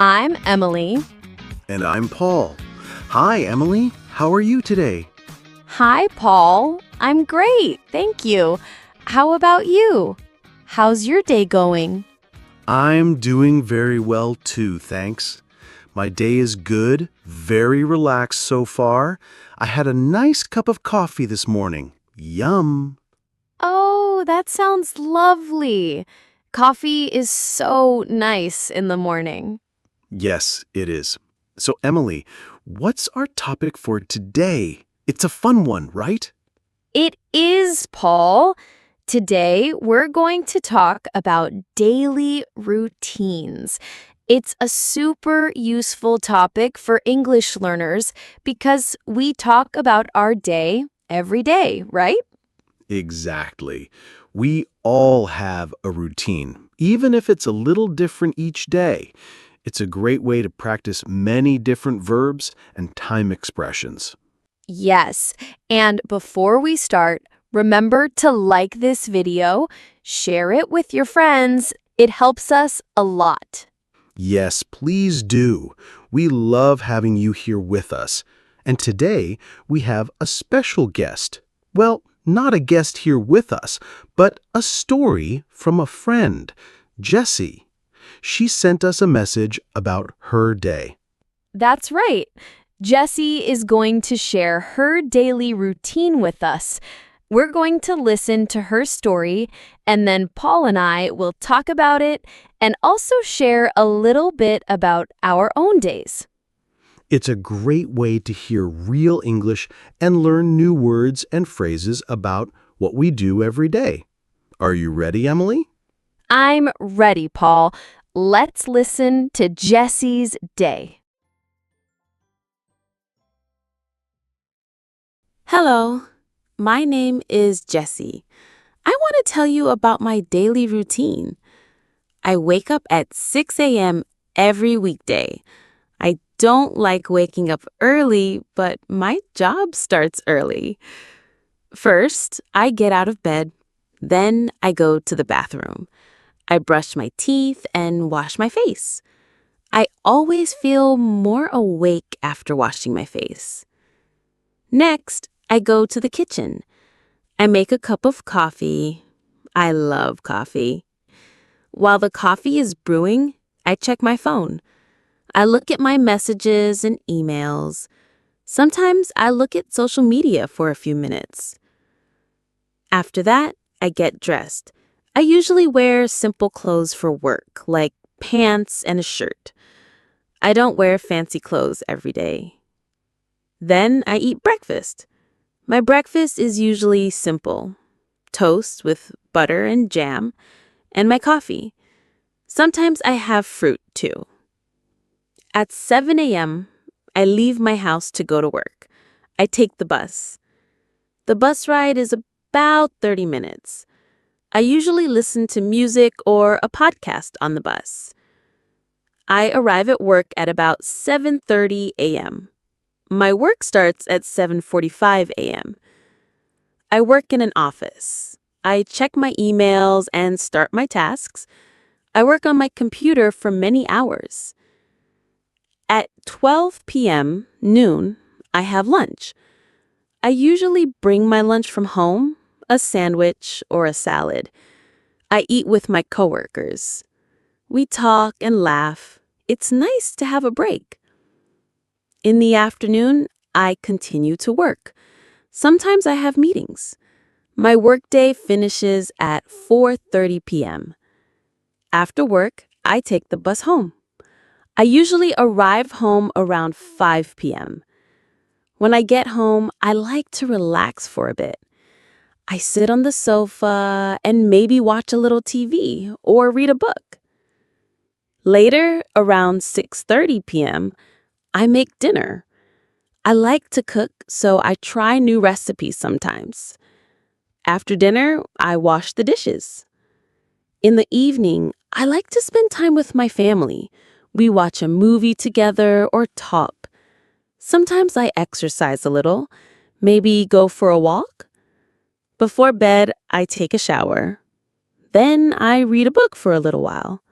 I'm Emily. And I'm Paul. Hi, Emily. How are you today? Hi, Paul. I'm great, thank you. How about you? How's your day going? I'm doing very well too, thanks. My day is good, very relaxed so far. I had a nice cup of coffee this morning. Yum. Oh, that sounds lovely. Coffee is so nice in the morning. Yes, it is. So, Emily, what's our topic for today? It's a fun one, right? It is, Paul. Today, we're going to talk about daily routines. It's a super useful topic for English learners because we talk about our day every day, right? Exactly. We all have a routine, even if it's a little different each day. It's a great way to practice many different verbs and time expressions. Yes. And before we start, remember to like this video, share it with your friends. It helps us a lot. Yes, please do. We love having you here with us. And today we have a special guest. Well, not a guest here with us, but a story from a friend, Jessie. She sent us a message about her day. That's right. Jessie is going to share her daily routine with us. We're going to listen to her story, and then Paul and I will talk about it and also share a little bit about our own days. It's a great way to hear real English and learn new words and phrases about what we do every day. Are you ready, Emily? I'm ready, Paul. Let's listen to Jessie's day. Hello, my name is Jessie. I want to tell you about my daily routine. I wake up at 6 a.m. every weekday. I don't like waking up early, but my job starts early. First, I get out of bed. Then I go to the bathroom. I brush my teeth and wash my face. I always feel more awake after washing my face. Next, I go to the kitchen. I make a cup of coffee. I love coffee. While the coffee is brewing, I check my phone. I look at my messages and emails. Sometimes I look at social media for a few minutes. After that, I get dressed. I usually wear simple clothes for work, like pants and a shirt. I don't wear fancy clothes every day. Then I eat breakfast. My breakfast is usually simple: toast with butter and jam, and my coffee. Sometimes I have fruit too. At 7 a.m., I leave my house to go to work. I take the bus. The bus ride is about 30 minutes. I usually listen to music or a podcast on the bus. I arrive at work at about 7:30 a.m. My work starts at 7:45 a.m. I work in an office. I check my emails and start my tasks. I work on my computer for many hours. At 12 p.m., noon, I have lunch. I usually bring my lunch from home, a sandwich or a salad. I eat with my coworkers. We talk and laugh. It's nice to have a break. In the afternoon, I continue to work. Sometimes I have meetings. My workday finishes at 4:30 p.m. After work, I take the bus home. I usually arrive home around 5 p.m. When I get home, I like to relax for a bit. I sit on the sofa and maybe watch a little TV or read a book. Later, around 6:30 p.m., I make dinner. I like to cook, so I try new recipes sometimes. After dinner, I wash the dishes. In the evening, I like to spend time with my family. We watch a movie together or talk. Sometimes I exercise a little, maybe go for a walk. Before bed, I take a shower. Then I read a book for a little while.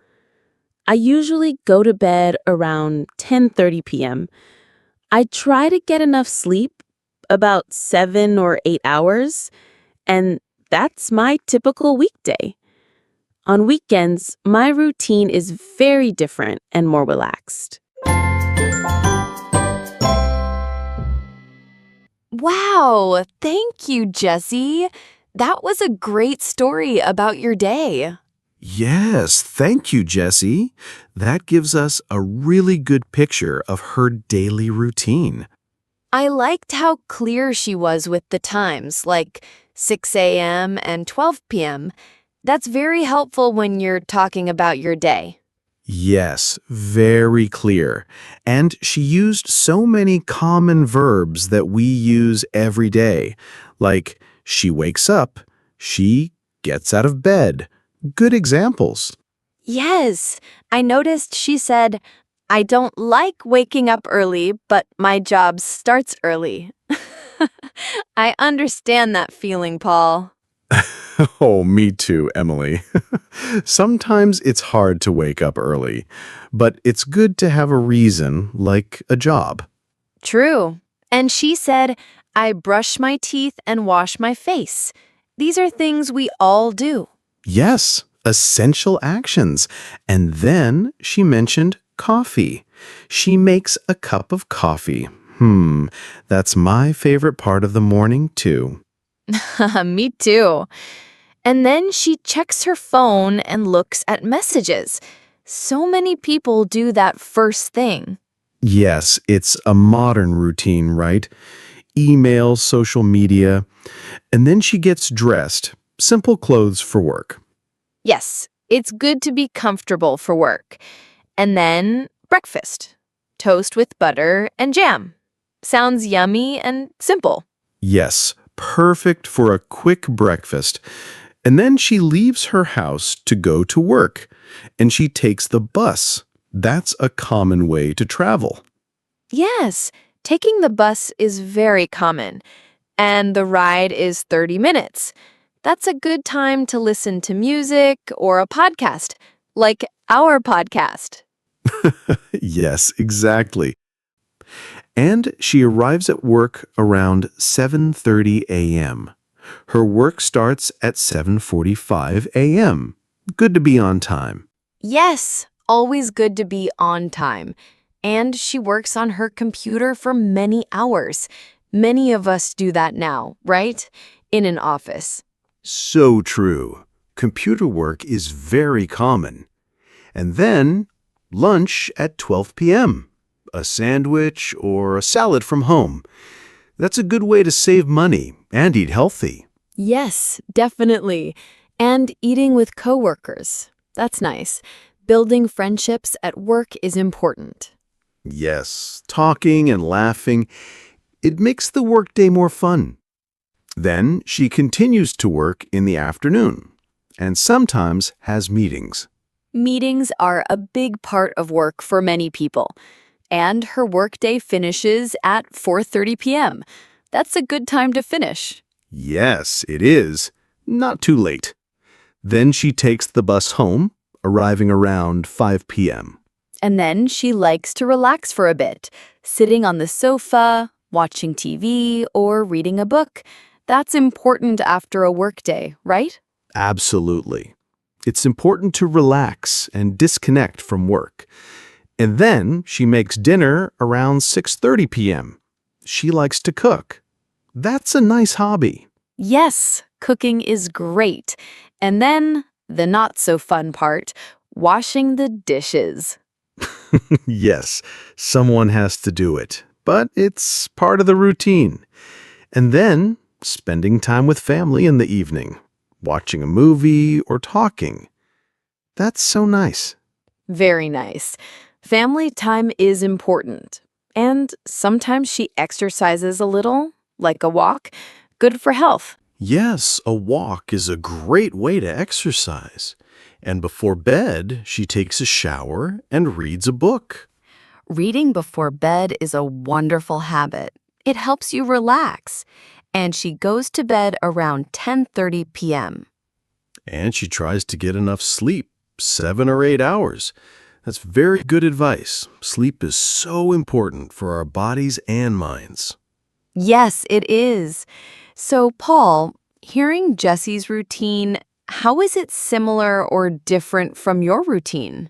I usually go to bed around 10:30 p.m. I try to get enough sleep, about 7 or 8 hours, and that's my typical weekday. On weekends, my routine is very different and more relaxed. Wow, thank you, Jessie. That was a great story about your day. Yes, thank you, Jessie. That gives us a really good picture of her daily routine. I liked how clear she was with the times, like 6 a.m. and 12 p.m. That's very helpful when you're talking about your day. Yes, very clear. And she used so many common verbs that we use every day, like she wakes up, she gets out of bed. Good examples. Yes, I noticed she said, I don't like waking up early, but my job starts early. I understand that feeling, Paul. Oh, me too, Emily. Sometimes it's hard to wake up early, but it's good to have a reason, like a job. True. And she said, I brush my teeth and wash my face. These are things we all do. Yes, essential actions. And then she mentioned coffee. She makes a cup of coffee. That's my favorite part of the morning, too. Me too. And then she checks her phone and looks at messages. So many people do that first thing. Yes, it's a modern routine, right? Email, social media, and then she gets dressed. Simple clothes for work. Yes, it's good to be comfortable for work. And then breakfast. Toast with butter and jam. Sounds yummy and simple. Yes, perfect for a quick breakfast. And then she leaves her house to go to work, and she takes the bus. That's a common way to travel. Yes, taking the bus is very common, and the ride is 30 minutes. That's a good time to listen to music or a podcast, like our podcast. Yes, exactly. And she arrives at work around 7:30 a.m. Her work starts at 7:45 a.m. Good to be on time. Yes, always good to be on time. And she works on her computer for many hours. Many of us do that now, right? In an office. So true. Computer work is very common. And then lunch at 12 p.m. A sandwich or a salad from home. That's a good way to save money and eat healthy. Yes, definitely. And eating with coworkers. That's nice. Building friendships at work is important. Yes, talking and laughing, it makes the workday more fun. Then she continues to work in the afternoon and sometimes has meetings. Meetings are a big part of work for many people. And her workday finishes at 4:30 p.m. That's a good time to finish. Yes, it is. Not too late. Then she takes the bus home, arriving around 5 p.m. And then she likes to relax for a bit, sitting on the sofa, watching TV, or reading a book. That's important after a workday, right? Absolutely. It's important to relax and disconnect from work. And then she makes dinner around 6:30 p.m. She likes to cook. That's a nice hobby. Yes, cooking is great. And then, the not so fun part, washing the dishes. Yes, someone has to do it, but it's part of the routine. And then spending time with family in the evening, watching a movie or talking. That's so nice. Very nice. Family time is important. And sometimes she exercises a little, like a walk. Good for health. Yes, a walk is a great way to exercise. And before bed, she takes a shower and reads a book. Reading before bed is a wonderful habit. It helps you relax. And she goes to bed around 10:30 p.m. And she tries to get enough sleep, 7 or 8 hours. That's very good advice. Sleep is so important for our bodies and minds. Yes, it is. So, Paul, hearing Jesse's routine, how is it similar or different from your routine?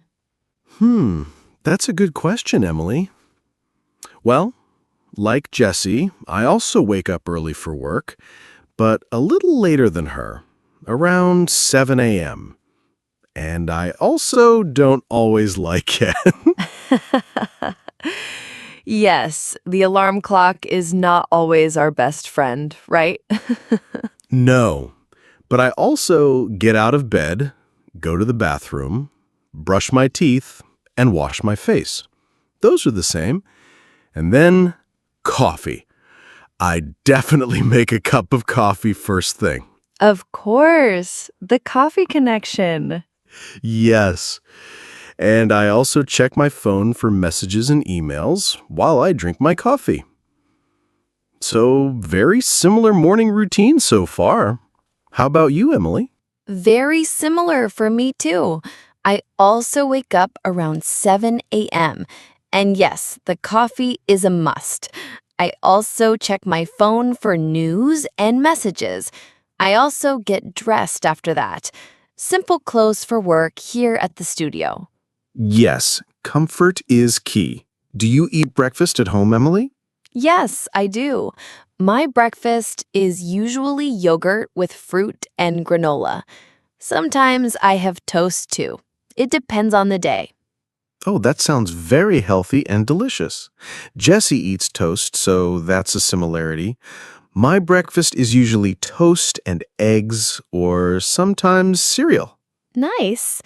Hmm, that's a good question, Emily. Well, like Jessie, I also wake up early for work, but a little later than her, around 7 a.m. And I also don't always like it. Yes, the alarm clock is not always our best friend, right? No, but I also get out of bed, go to the bathroom, brush my teeth, and wash my face. Those are the same. And then coffee. I definitely make a cup of coffee first thing. Of course, the coffee connection. Yes. And I also check my phone for messages and emails while I drink my coffee. So, very similar morning routine so far. How about you, Emily? Very similar for me, too. I also wake up around 7 a.m. And yes, the coffee is a must. I also check my phone for news and messages. I also get dressed after that. Simple clothes for work here at the studio. Yes, comfort is key. Do you eat breakfast at home, Emily? Yes, I do. My breakfast is usually yogurt with fruit and granola. Sometimes I have toast too. It depends on the day. Oh, that sounds very healthy and delicious. Jessie eats toast, so that's a similarity. My breakfast is usually toast and eggs, or sometimes cereal. Nice.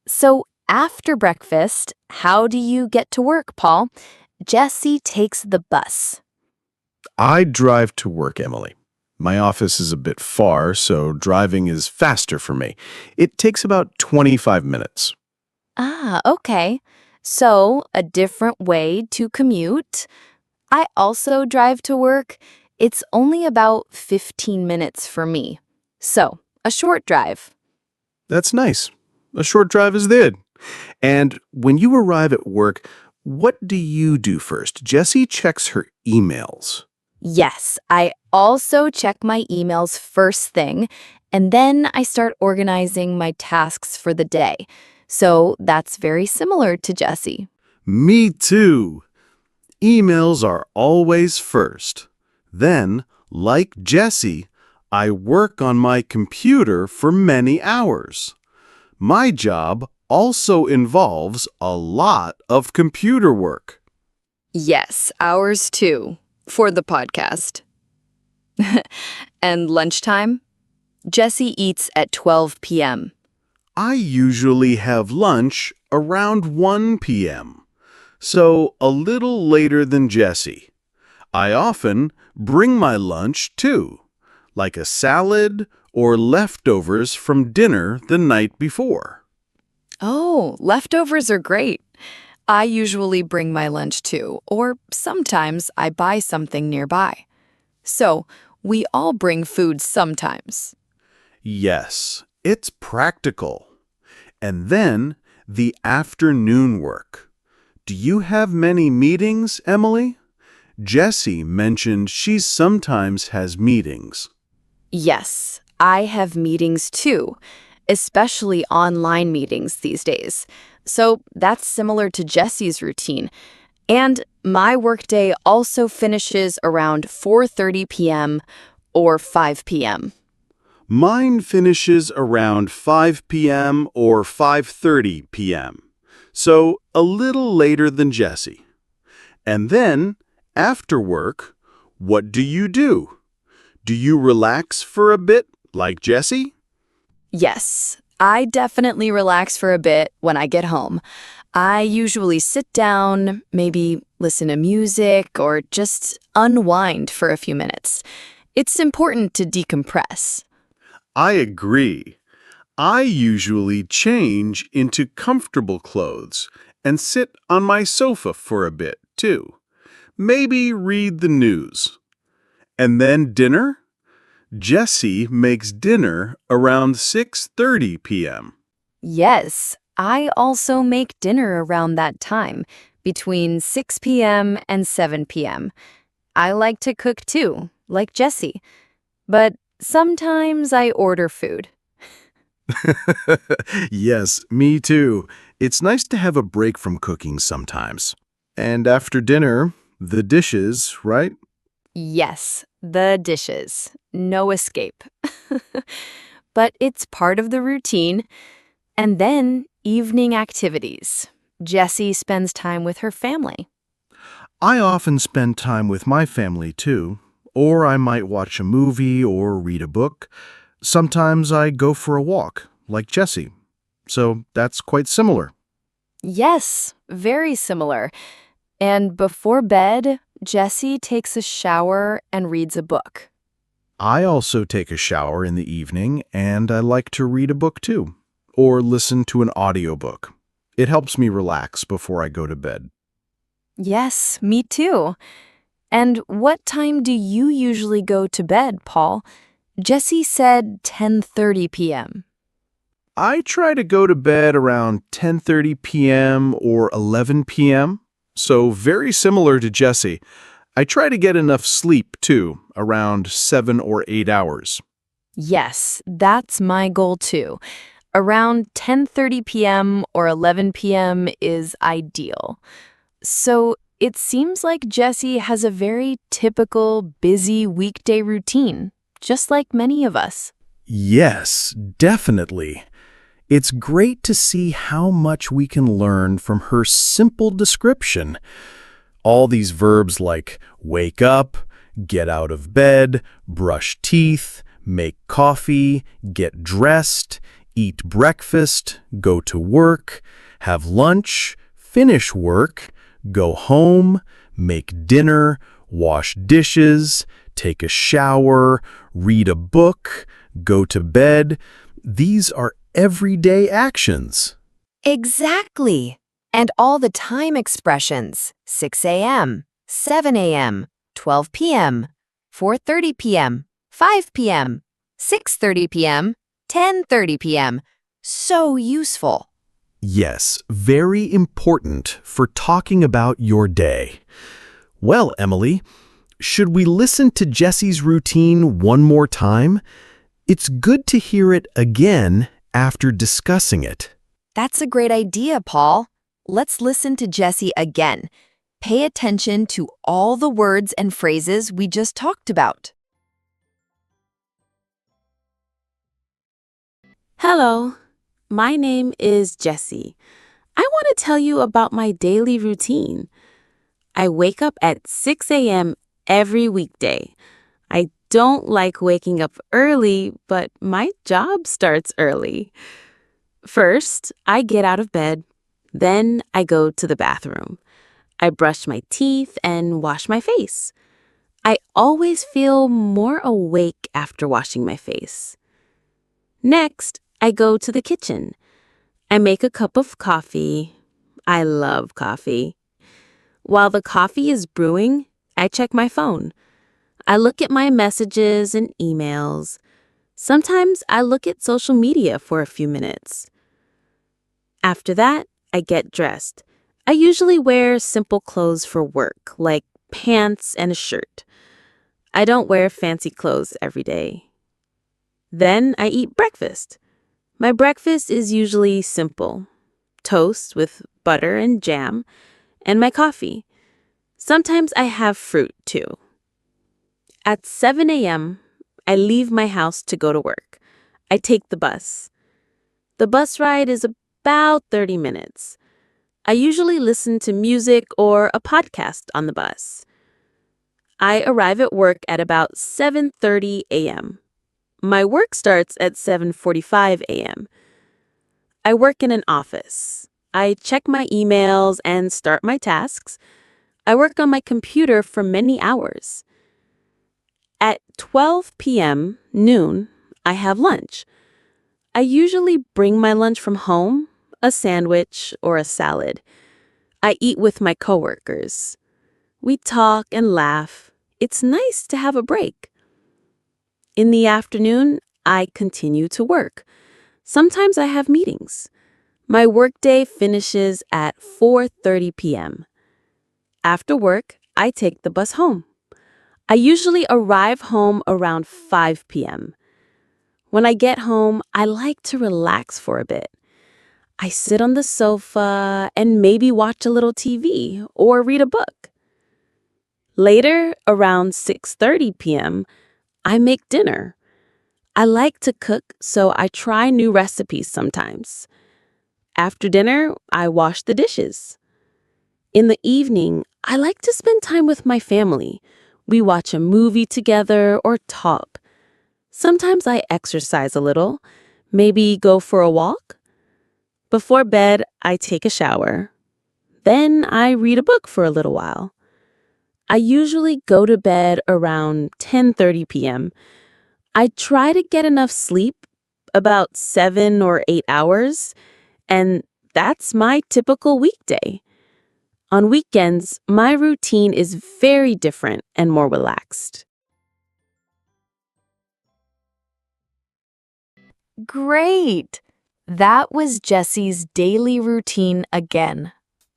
So after breakfast, how do you get to work, Paul? Jesse takes the bus. I drive to work, Emily. My office is a bit far, so driving is faster for me. It takes about 25 minutes. Ah, okay. So a different way to commute. I also drive to work. It's only about 15 minutes for me. So a short drive. That's nice. A short drive is good. And when you arrive at work, what do you do first? Jessie checks her emails. Yes, I also check my emails first thing, and then I start organizing my tasks for the day. So that's very similar to Jesse. Me too. Emails are always first. Then, like Jessie, I work on my computer for many hours. My job also involves a lot of computer work. Yes, ours too, for the podcast. And lunchtime? Jesse eats at 12 p.m. I usually have lunch around 1 p.m., so a little later than Jessie. I often bring my lunch too, like a salad or leftovers from dinner the night before. Oh, leftovers are great. I usually bring my lunch too, or sometimes I buy something nearby. So, we all bring food sometimes. Yes, it's practical. And then the afternoon work. Do you have many meetings, Emily? Jessie mentioned she sometimes has meetings. Yes, I have meetings too, especially online meetings these days. So that's similar to Jesse's routine. And my workday also finishes around 4:30 p.m. or 5 p.m. Mine finishes around 5 p.m. or 5:30 p.m., so a little later than Jessie. And then, after work, what do you do? Do you relax for a bit, like Jessie? Yes, I definitely relax for a bit when I get home. I usually sit down, maybe listen to music, or just unwind for a few minutes. It's important to decompress. I agree. I usually change into comfortable clothes and sit on my sofa for a bit, too. Maybe read the news. And then dinner? Jessie makes dinner around 6:30 p.m. Yes, I also make dinner around that time, between 6 p.m. and 7 p.m. I like to cook too, like Jessie, but sometimes I order food. Yes, me too. It's nice to have a break from cooking sometimes. And after dinner, the dishes, right? Yes, the dishes. No escape. But it's part of the routine. And then evening activities. Jessie spends time with her family. I often spend time with my family too, or I might watch a movie or read a book. Sometimes I go for a walk, like Jessie. So that's quite similar. Yes, very similar. And before bed, Jessie takes a shower and reads a book. I also take a shower in the evening, and I like to read a book too, or listen to an audiobook. It helps me relax before I go to bed. Yes, me too. And what time do you usually go to bed, Paul? Jessie said 10:30 p.m. I try to go to bed around 10:30 p.m. or 11 p.m., so very similar to Jessie. I try to get enough sleep too, around 7 or 8 hours. Yes, that's my goal too. Around 10:30 p.m. or 11 p.m. is ideal. So it seems like Jessie has a very typical, busy weekday routine, just like many of us. Yes, definitely. It's great to see how much we can learn from her simple description. All these verbs like wake up, get out of bed, brush teeth, make coffee, get dressed, eat breakfast, go to work, have lunch, finish work, go home, make dinner, wash dishes, take a shower, read a book, go to bed. These are everyday actions. Exactly. And all the time expressions 6 a.m., 7 a.m., 12 p.m., 4:30 p.m., 5 p.m., 6:30 p.m., 10:30 p.m. So useful. Yes, very important for talking about your day. Well, Emily, should we listen to Jessie's routine one more time? It's good to hear it again after discussing it. That's a great idea, Paul. Let's listen to Jessie again. Pay attention to all the words and phrases we just talked about. Hello, my name is Jessie. I want to tell you about my daily routine. I wake up at 6 a.m. every weekday. I don't like waking up early, but my job starts early. First, I get out of bed. Then I go to the bathroom. I brush my teeth and wash my face. I always feel more awake after washing my face. Next, I go to the kitchen. I make a cup of coffee. I love coffee. While the coffee is brewing, I check my phone. I look at my messages and emails. Sometimes I look at social media for a few minutes. After that, I get dressed. I usually wear simple clothes for work, like pants and a shirt. I don't wear fancy clothes every day. Then I eat breakfast. My breakfast is usually simple: toast with butter and jam, and my coffee. Sometimes I have fruit too. At 7 a.m., I leave my house to go to work. I take the bus. The bus ride is about 30 minutes. I usually listen to music or a podcast on the bus. I arrive at work at about 7:30 a.m. My work starts at 7:45 a.m. I work in an office. I check my emails and start my tasks. I work on my computer for many hours. At 12 p.m., noon, I have lunch. I usually bring my lunch from home, a sandwich or a salad. I eat with my coworkers. We talk and laugh. It's nice to have a break. In the afternoon, I continue to work. Sometimes I have meetings. My workday finishes at 4:30 p.m. After work, I take the bus home. I usually arrive home around 5 p.m. When I get home, I like to relax for a bit. I sit on the sofa and maybe watch a little TV or read a book. Later, around 6:30 p.m., I make dinner. I like to cook, so I try new recipes sometimes. After dinner, I wash the dishes. In the evening, I like to spend time with my family. We watch a movie together or talk. Sometimes I exercise a little, maybe go for a walk. Before bed, I take a shower. Then I read a book for a little while. I usually go to bed around 10:30 p.m. I try to get enough sleep, about 7 or 8 hours, and that's my typical weekday. On weekends, my routine is very different and more relaxed. Great! That was Jessie's daily routine again.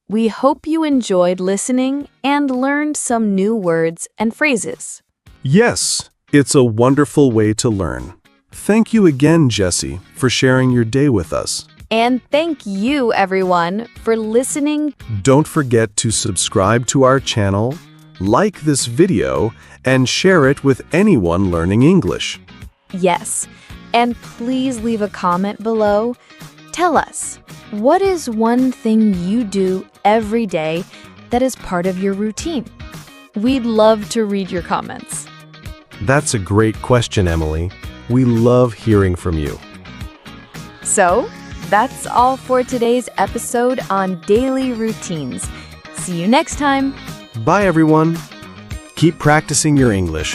We hope you enjoyed listening and learned some new words and phrases. Yes, it's a wonderful way to learn. Thank you again, Jessie, for sharing your day with us. And thank you, everyone, for listening. Don't forget to subscribe to our channel, like this video, and share it with anyone learning English. Yes, and please leave a comment below. Tell us, what is one thing you do every day that is part of your routine? We'd love to read your comments. That's a great question, Emily. We love hearing from you. So, that's all for today's episode on daily routines. See you next time. Bye, everyone. Keep practicing your English.